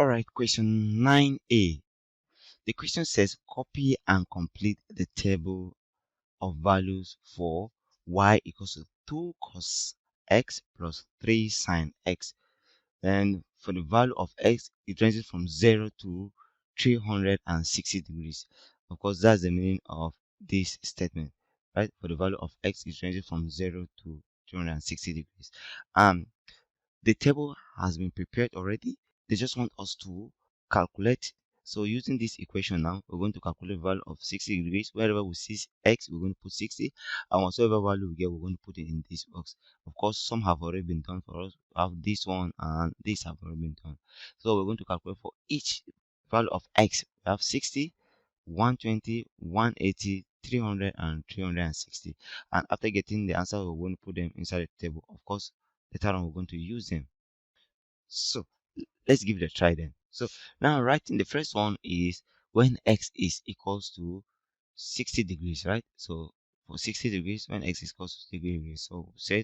Alright, question 9a. The question says copy and complete the table of values for y equals to 2 cos x plus 3 sine x. Then for the value of x, it ranges from 0 to 360 degrees. Of course, that's the meaning of this statement, right? For the value of x, it ranges from 0 to 360 degrees. The table has been prepared already. They just want us to calculate. So using this equation now, we're going to calculate the value of 60 degrees. Wherever we see x, we're going to put 60. And whatever value we get, we're going to put it in this box. Of course, some have already been done for us. We have this one and this have already been done. So we're going to calculate for each value of x. We have 60, 120, 180, 300, and 360. And after getting the answer, we're going to put them inside the table. Of course, later on we're going to use them. So let's give it a try then. So now writing the first one is when x is equals to 60 degrees, right? So for 60 degrees, when x is equals to 60 degrees, so say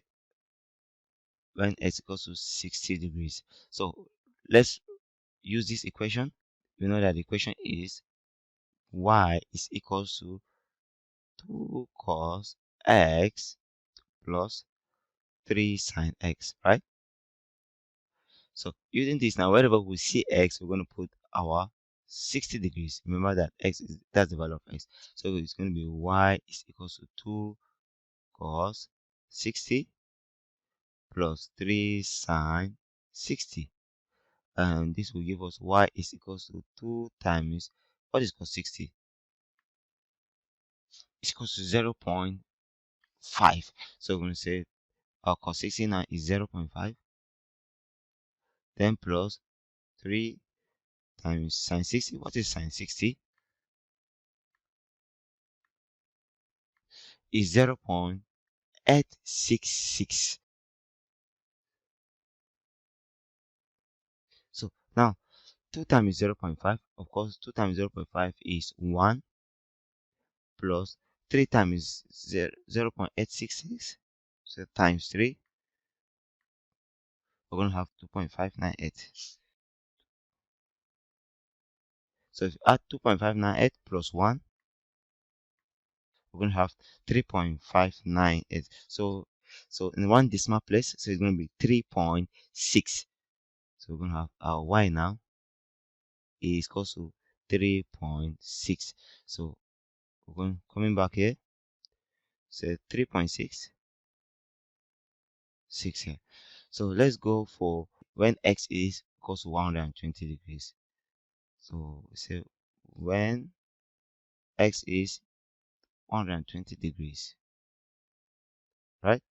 when x equals to 60 degrees. So let's use this equation. We know that the equation is y is equals to 2 cos x plus 3 sine x, right? So using this now, wherever we see x, we're going to put our 60 degrees. Remember that that's the value of x. So it's going to be y is equals to 2 cos 60 plus 3 sine 60. And this will give us y is equals to 2 times, what is cos 60? It's equals to 0.5. So we're going to say our cos 60 now is 0.5. Then plus 3 times sine 60. What is sine 60? Is 0.866. So now 2 times 0.5, of course 2 times 0.5 is 1, plus 3 times 0.866, so times 3, we're going to have 2.598. So if you add 2.598 plus 1, we're going to have 3.598. So in one decimal place, so it's going to be 3.6. So we're going to have our y now is equal to 3.6. So we're going coming back here, so 3.6 here. So let's go for when x is equals to 120 degrees. So we say when x is 120 degrees, right?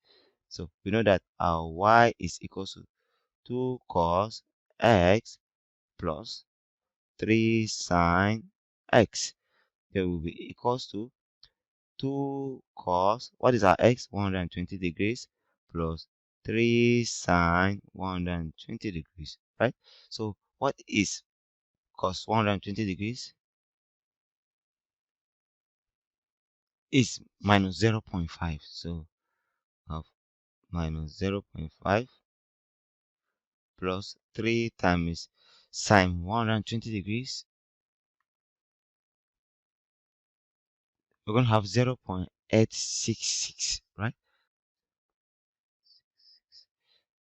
So we know that our y is equals to 2 cos x plus 3 sine x. That will be equals to 2 cos, what is our x? 120 degrees plus 3 sine 120 degrees, right? So what is cos 120 degrees? Is minus 0.5. So have minus 0.5 plus 3 times sine 120 degrees. We're going to have 0.866, right?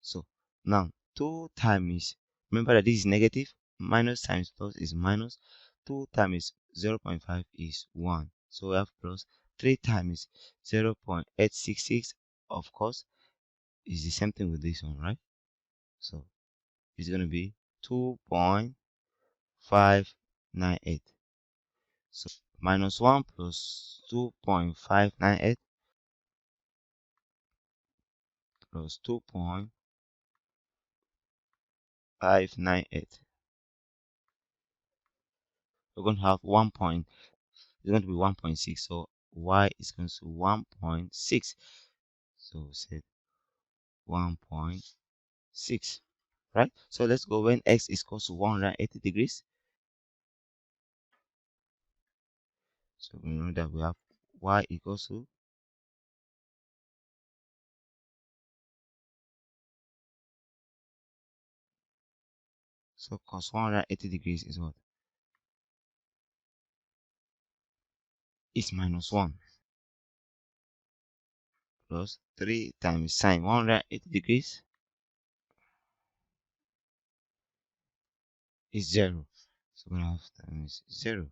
So now 2 times, remember that this is negative, minus times plus is minus, 2 times 0.5 is 1. So we have plus 3 times 0.866, of course, is the same thing with this one, right? So it's going to be 2.598. So minus 1 plus 2.598 plus 2.598. We're going to have 1 point. It's going to be 1.6. So y is going to 1.6. So we said 1.6. Right? So let's go when x is equal to 180 degrees. So we know that we have y equals to So cos 180 degrees is what? Is minus 1 plus 3 times sine 180 degrees is 0. So we're going to have times 0,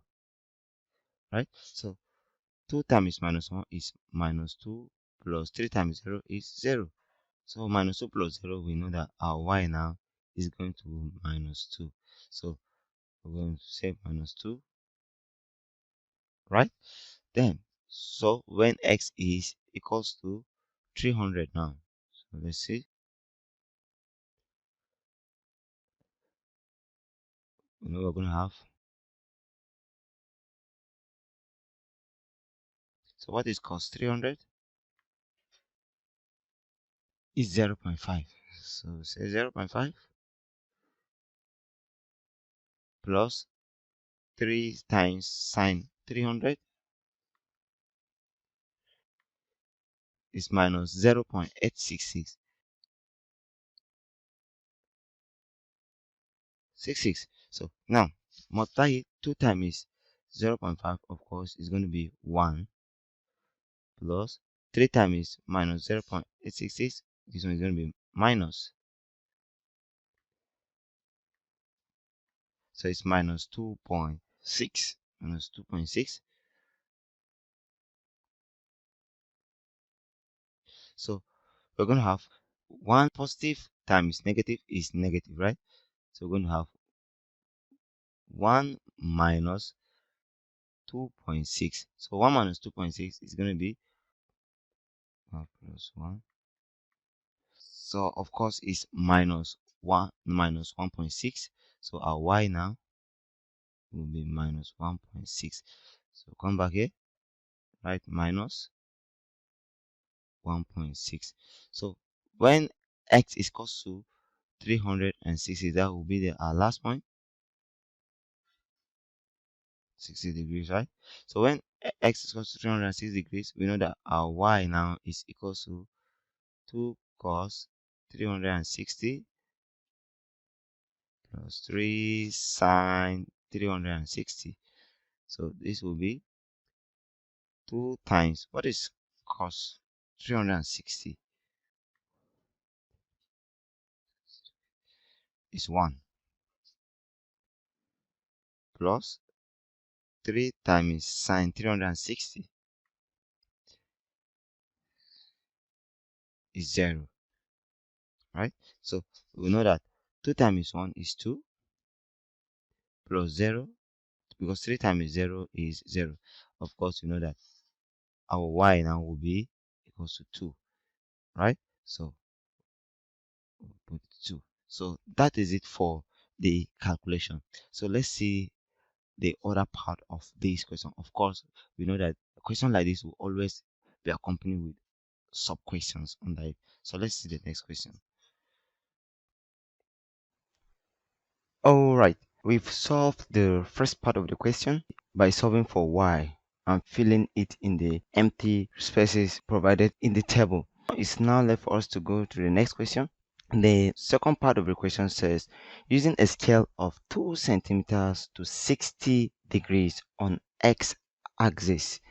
right? So 2 times minus 1 is minus 2 plus 3 times 0 is 0. So minus 2 plus 0, we know that our y now is going to be minus 2. So we're going to say minus 2, right? Then, so when x is equals to 300 now. So let's see. We know we're going to have. So what is cos 300? Is 0 0.5. So say 0 0.5 plus 3 times sine 300 is minus 0.866. 66. So now multiply it. 2 times 0 0.5, of course, is going to be 1 plus 3 times minus 0.866. This one is going to be minus. So it's minus 2.6. Minus 2.6. So we're going to have 1 positive times negative is negative, right? So we're going to have 1 minus 2.6. So 1 minus 2.6 is going to be 1 plus 1. So of course it's minus 1 minus 1.6. So our y now will be minus 1.6. So come back here, right? Minus 1.6. So when x is equal to 360, that will be our last point. 60 degrees, right? So when x is equal to 360 degrees, we know that our y now is equal to 2 cos 360 plus 3 sine 360. So this will be 2 times, what is cos 360? Is 1 plus 3 times sine 360 is 0, right? So we know that 2 times 1 is 2 plus 0, because 3 times 0 is 0. Of course, we know that our y now will be equals to 2, right? So we'll put 2. So that is it for the calculation. So let's see the other part of this question. Of course, we know that a question like this will always be accompanied with sub questions under it. So let's see the next question. All right, we've solved the first part of the question by solving for y and filling it in the empty spaces provided in the table. It's now left for us to go to the next question. The second part of the question says, using a scale of 2 centimeters to 60 degrees on x-axis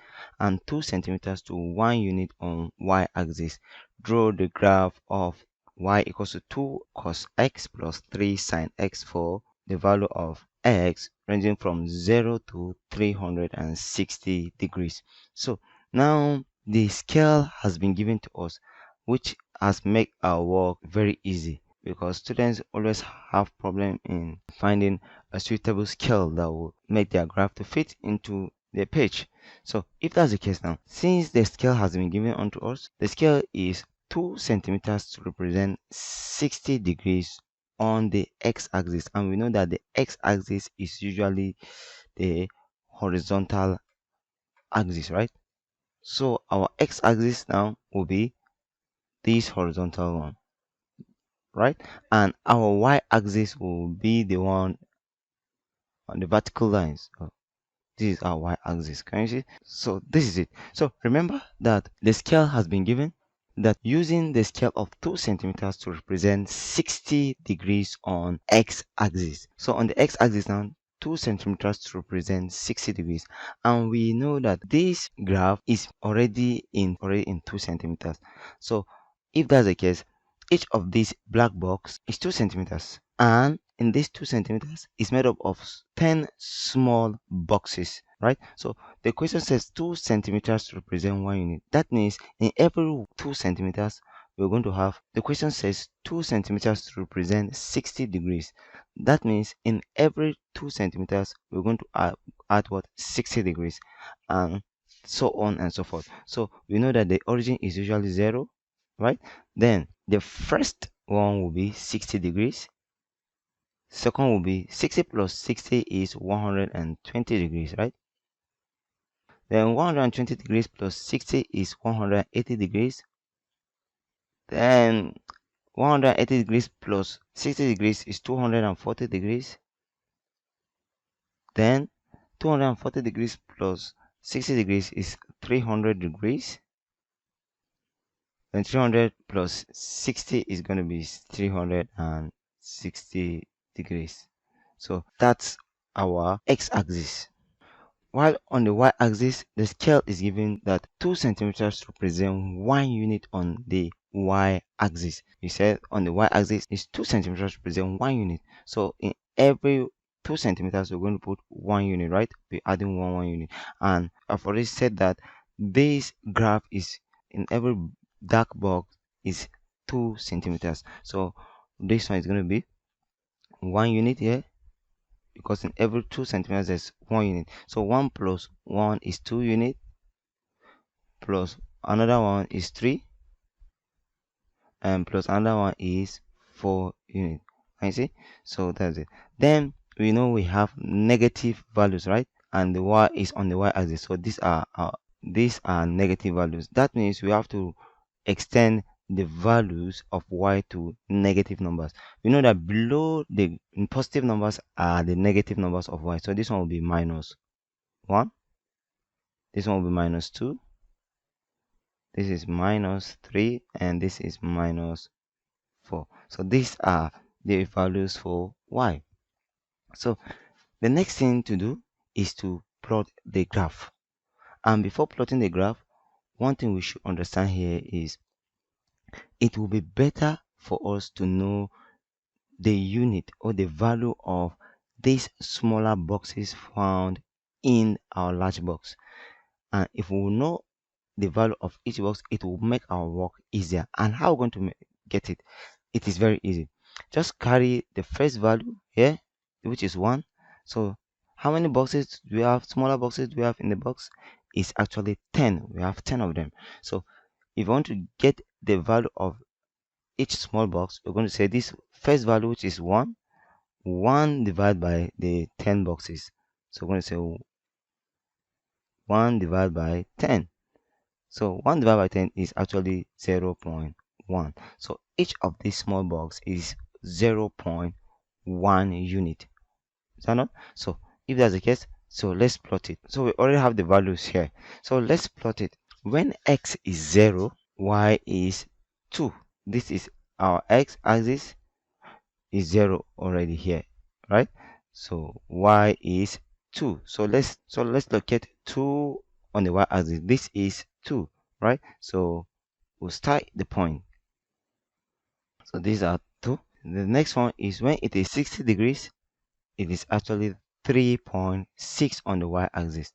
and 2 centimeters to 1 unit on y-axis, draw the graph of y equals to 2 cos x plus 3 sine x for the value of x ranging from 0 to 360 degrees. So now the scale has been given to us, which has made our work very easy, because students always have problem in finding a suitable scale that will make their graph to fit into their page. So if that's the case now, since the scale has been given unto us, the scale is 2 centimeters to represent 60 degrees on the x-axis, and we know that the x-axis is usually the horizontal axis, right? So our x-axis now will be this horizontal one, right? And our y-axis will be the one on the vertical lines. So this is our y-axis. Can you see? So this is it. So remember that the scale has been given, that using the scale of 2 centimeters to represent 60 degrees on x-axis. So on the x-axis now, 2 centimeters to represent 60 degrees, and we know that this graph is already in 2 centimeters. So if that's the case, each of these black box is 2 centimeters, and in these 2 centimeters is made up of 10 small boxes, right? So the question says 2 centimeters to represent 1 unit. That means in every 2 centimeters we're going to have, the question says 2 centimeters to represent 60 degrees. That means in every 2 centimeters we're going to add what? 60 degrees, and so on and so forth. So we know that the origin is usually 0, right? Then the first one will be 60 degrees. Second will be 60 plus 60 is 120 degrees, right? Then 120 degrees plus 60 is 180 degrees. Then 180 degrees plus 60 degrees is 240 degrees. Then 240 degrees plus 60 degrees is 300 degrees. Then 300 plus 60 is going to be 360 degrees. So that's our x-axis. While on the y-axis, the scale is given that 2 centimeters represent 1 unit on the y-axis. We said on the y-axis is 2 centimeters represent 1 unit. So in every 2 centimeters, we're going to put 1 unit, right? We're adding 1 unit. And I've already said that this graph is in every dark box is 2 centimeters. So this one is going to be 1 unit here, because in every 2 centimeters there's 1 unit. So 1 plus 1 is 2 unit, plus another one is 3, and plus another one is 4 unit. Can you see? So that's it. Then we know we have negative values, right? And the y is on the y-axis. So these are negative values. That means we have to extend the values of y to negative numbers. We know that below the positive numbers are the negative numbers of y. So this one will be minus 1. This one will be minus 2. This is minus 3. And this is minus 4. So these are the values for y. So the next thing to do is to plot the graph. And before plotting the graph, one thing we should understand here is it will be better for us to know the unit or the value of these smaller boxes found in our large box. And if we know the value of each box, it will make our work easier. And how we're going to get it? It is very easy. Just carry the first value here, which is 1. So how many boxes do we have? Smaller boxes do we have in the box? It's actually 10. We have 10 of them. So if you want to get the value of each small box, we're going to say this first value, which is 1 divided by the 10 boxes. So we're going to say 1 divided by 10. So 1 divided by 10 is actually 0.1. So each of these small box is 0.1 unit. Is that not? So if that's the case, so let's plot it. So we already have the values here. So let's plot it. When x is 0, y is 2. This is our x-axis is 0 already here, right? So y is 2. So let's locate 2 on the y-axis. This is 2, right? So we'll start the point. So these are 2. The next one is when it is 60 degrees, it is actually 3.6 on the y-axis.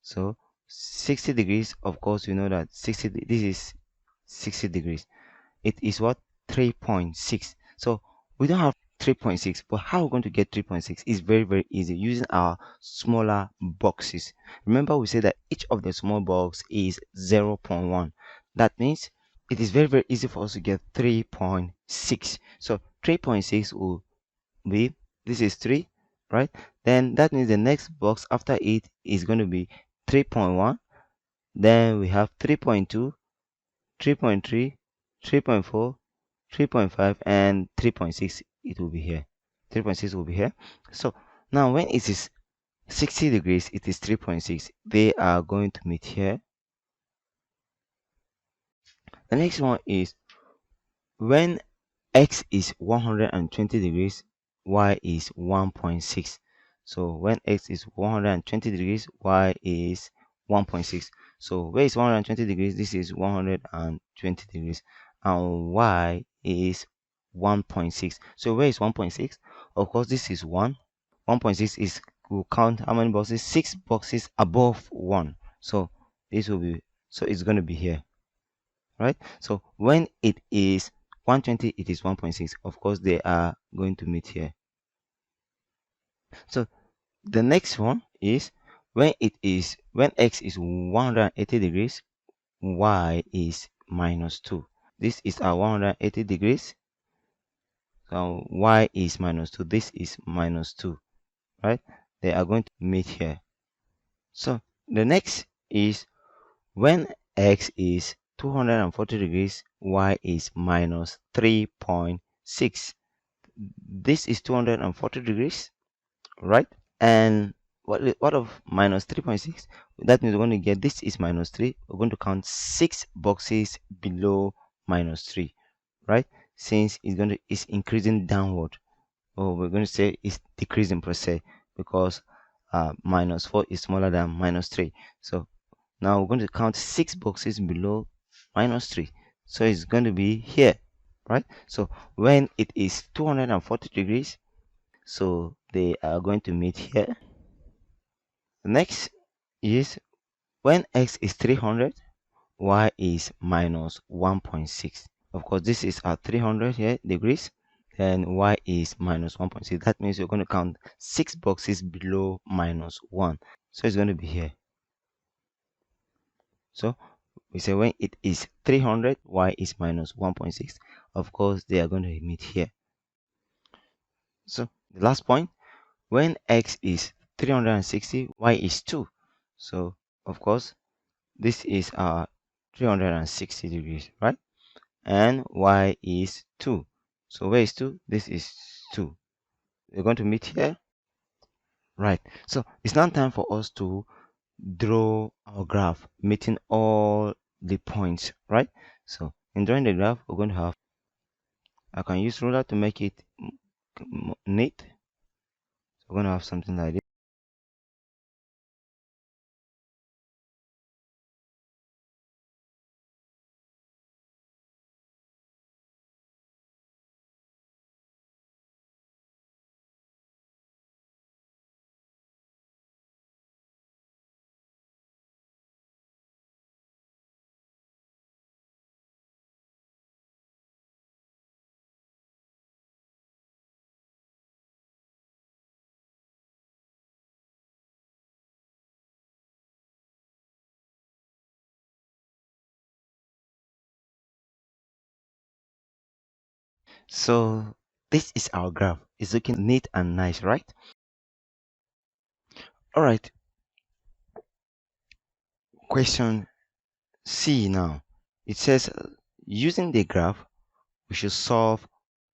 So 60 degrees, of course, you know that this is 60 degrees. It is what? 3.6. So we don't have 3.6, but how we're going to get 3.6 is very, very easy using our smaller boxes. Remember, we said that each of the small box is 0.1. That means it is very, very easy for us to get 3.6. So 3.6 will be, this is 3, right? Then that means the next box after it is going to be 3.1. Then we have 3.2, 3.3, 3.4, 3.5, and 3.6. It will be here. 3.6 will be here. So now when it is 60 degrees, it is 3.6. They are going to meet here. The next one is when x is 120 degrees, y is 1.6. So when x is 120 degrees, y is 1.6. So where is 120 degrees? This is 120 degrees. And y is 1.6. So where is 1.6? Of course, this is 1. 1.6 is, we'll count how many boxes? 6 boxes above 1. So this will be, so it's going to be here, right? So when it is 120, it is 1.6. Of course, they are going to meet here. So the next one is when x is 180 degrees, y is minus 2. This is our 180 degrees. So y is minus 2. This is minus 2, right? They are going to meet here. So the next is when x is 240 degrees, y is minus 3.6. This is 240 degrees, right? And what of minus 3.6? That means we're going to get, this is minus 3. We're going to count 6 boxes below minus 3, right? Since it's increasing downward, or we're going to say it's decreasing per se, because minus 4 is smaller than minus 3. So now we're going to count 6 boxes below minus 3. So it's going to be here, right? So when it is 240 degrees, so they are going to meet here. The next is when x is 300, y is minus 1.6. Of course, this is at 300 here degrees, and y is minus 1.6. That means you're going to count 6 boxes below minus 1. So it's going to be here. So we say when it is 300, y is minus 1.6. Of course, they are going to meet here. So the last point, when x is 360, y is 2. So of course, this is our 360 degrees, right? And y is 2. So where is 2? This is 2. We're going to meet here, right? So it's now time for us to draw our graph meeting all the points, right? So in drawing the graph, we're going to have, I can use ruler to make it neat. So we're going to have something like this. So this is our graph. It's looking neat and nice, right? All right. Question C now. It says using the graph, we should solve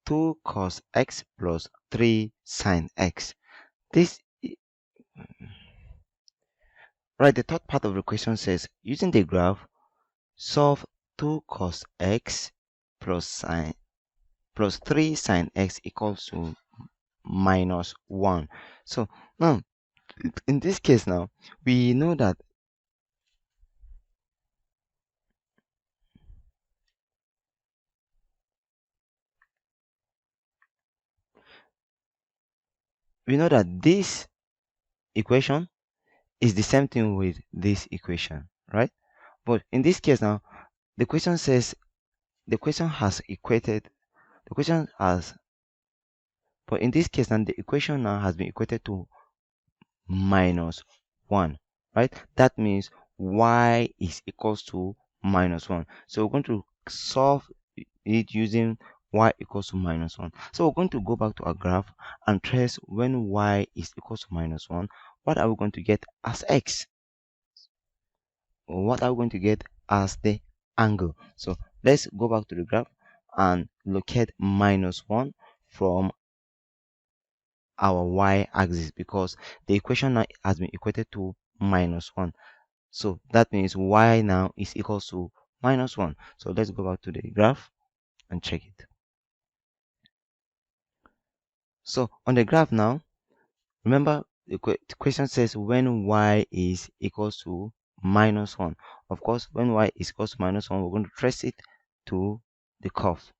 2 cos x plus 3 sine x. This, right, the third part of the question says using the graph, solve 2 cos x plus 3 sine x equals to minus 1. So now, in this case now, we know that this equation is the same thing with this equation, right? But in this case now, the question says the question has equated the question has but in this case now, the equation now has been equated to minus 1, right? That means y is equals to minus 1. So we're going to solve it using y equals to minus 1. So we're going to go back to our graph and trace when y is equals to minus 1. What are we going to get as x? Or what are we going to get as the angle? So let's go back to the graph and locate minus 1 from our y-axis, because the equation now has been equated to minus 1. So that means y now is equals to -1. So let's go back to the graph and check it. So on the graph now, remember the question says when y is equals to -1. Of course, when y is equals to -1, we're going to trace it to the curve.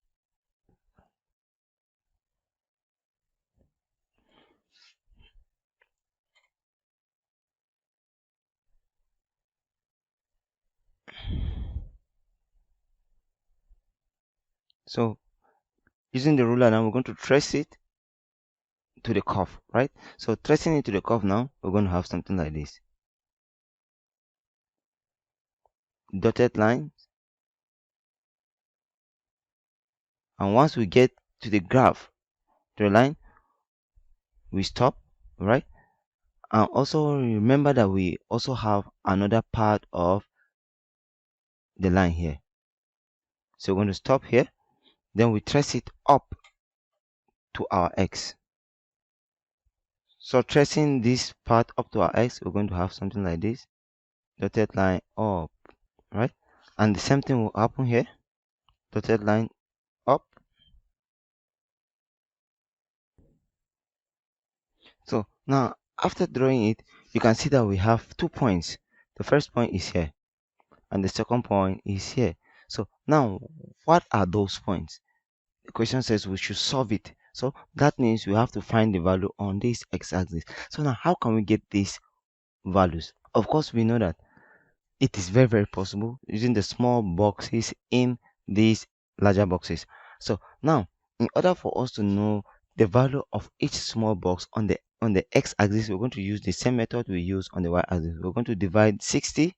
So using the ruler now, we're going to trace it to the curve, right? So tracing it to the curve now, we're going to have something like this. Dotted line. And once we get to the graph, to the line, we stop, right? And also remember that we also have another part of the line here. So we're going to stop here. Then we trace it up to our x. So tracing this part up to our x, we're going to have something like this. Dotted line up, right? And the same thing will happen here. Dotted line up. So now after drawing it, you can see that we have 2 points. The first point is here and the second point is here. So now what are those points? The question says we should solve it. So that means we have to find the value on this x-axis. So now how can we get these values? Of course, we know that it is very possible using the small boxes in these larger boxes. So now in order for us to know the value of each small box on the x-axis, we're going to use the same method we use on the y-axis. We're going to divide 60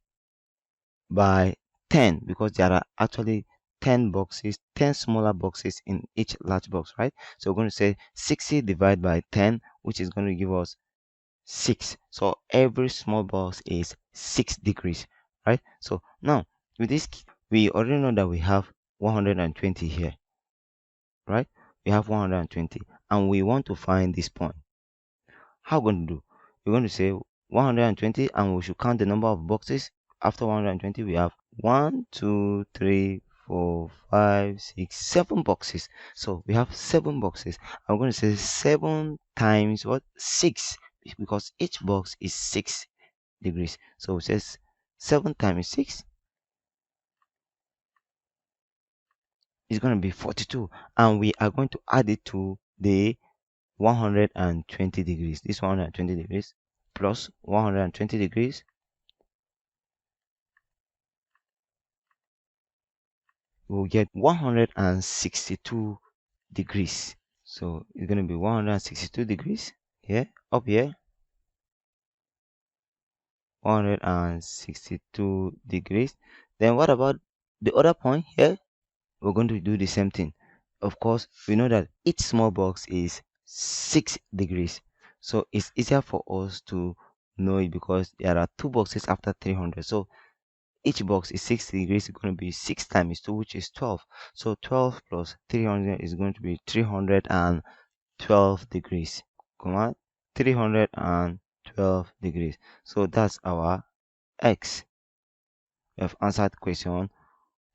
by 10 because there are actually 10 boxes, 10 smaller boxes in each large box, right? So we're going to say 60 divided by 10, which is going to give us 6. So every small box is 6 degrees, right? So now with this, we already know that we have 120 here, right? We have 120 and we want to find this point. How we're going to do? We're going to say 120 and we should count the number of boxes. After 120, we have 1, 2, 3, 4, 5, 6, 7 boxes. So we have 7 boxes. I'm going to say 7 times what? 6, because each box is 6 degrees. So it says 7 times 6 is going to be 42. And we are going to add it to the 120 degrees. This 120 degrees plus 120 degrees we'll get 162 degrees. So it's going to be 162 degrees here, up here, 162 degrees. Then what about the other point here? We're going to do the same thing. Of course, we know that each small box is 6 degrees. So it's easier for us to know it because there are 2 boxes after 300. So each box is 6 degrees. It's going to be 6 times 2, which is 12. So 12 plus 300 is going to be 312 degrees. Come on, 312 degrees. So that's our x. We have answered question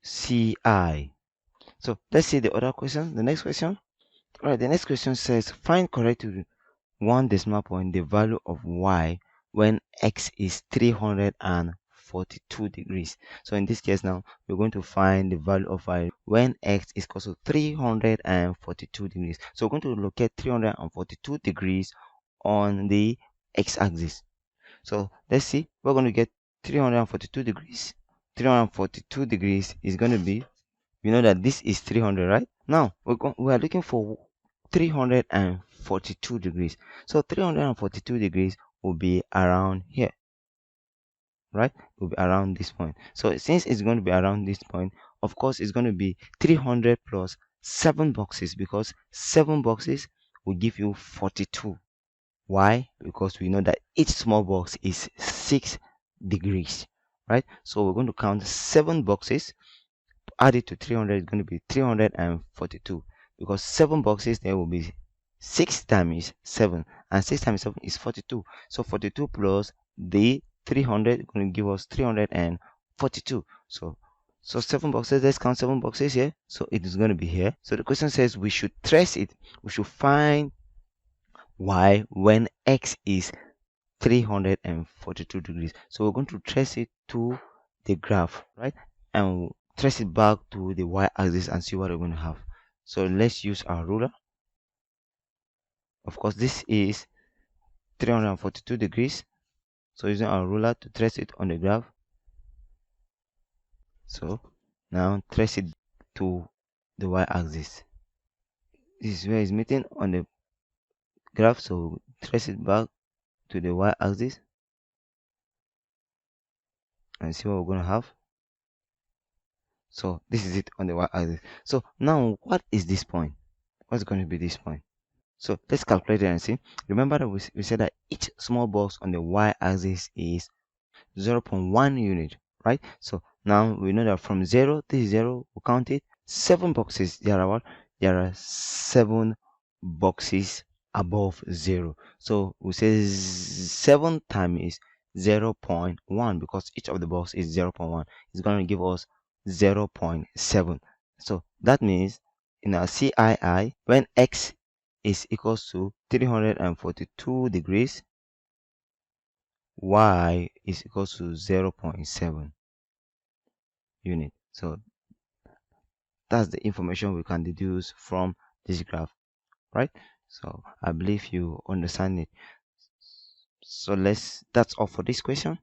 CI. So let's see the other question. The next question. All right, the next question says find correct to 1 decimal point the value of y when x is 342 degrees. So in this case now, we're going to find the value of y when x is equal to 342 degrees. So we're going to locate 342 degrees on the x-axis. So let's see, we're going to get 342 degrees. 342 degrees is going to be, we know that this is 300, right? Now we are looking for 342 degrees. So 342 degrees will be around here, right? It will be around this point. So since it's going to be around this point, of course it's going to be 300 plus 7 boxes because 7 boxes will give you 42. Why? Because we know that each small box is 6 degrees, right? So we're going to count 7 boxes, add it to 300, is going to be 342 because 7 boxes there will be 6 times 7 and 6 times 7 is 42. So 42 plus the 300 is going to give us 342. So So 7 boxes, let's count 7 boxes here. So it is going to be here. So the question says we should trace it. We should find y when x is 342 degrees. So we're going to trace it to the graph, right? And trace it back to the y-axis and see what we're going to have. So let's use our ruler. Of course, this is 342 degrees. So using our ruler to trace it on the graph. So now trace it to the y-axis. This is where it's meeting on the graph. So trace it back to the y-axis and see what we're going to have. So this is it on the y-axis. So now what is this point? What's going to be this point? So let's calculate it and see. Remember that we said that each small box on the y-axis is 0.1 unit, right? So now we know that from 0 to 0, we count it 7 boxes. There are what? There are 7 boxes above 0. So we say 7 times 0.1 because each of the box is 0.1. It's going to give us 0.7. So that means in our CII, when x is equals to 342 degrees, y is equals to 0.7 unit. So that's the information we can deduce from this graph, right? So I believe you understand it. So that's all for this question.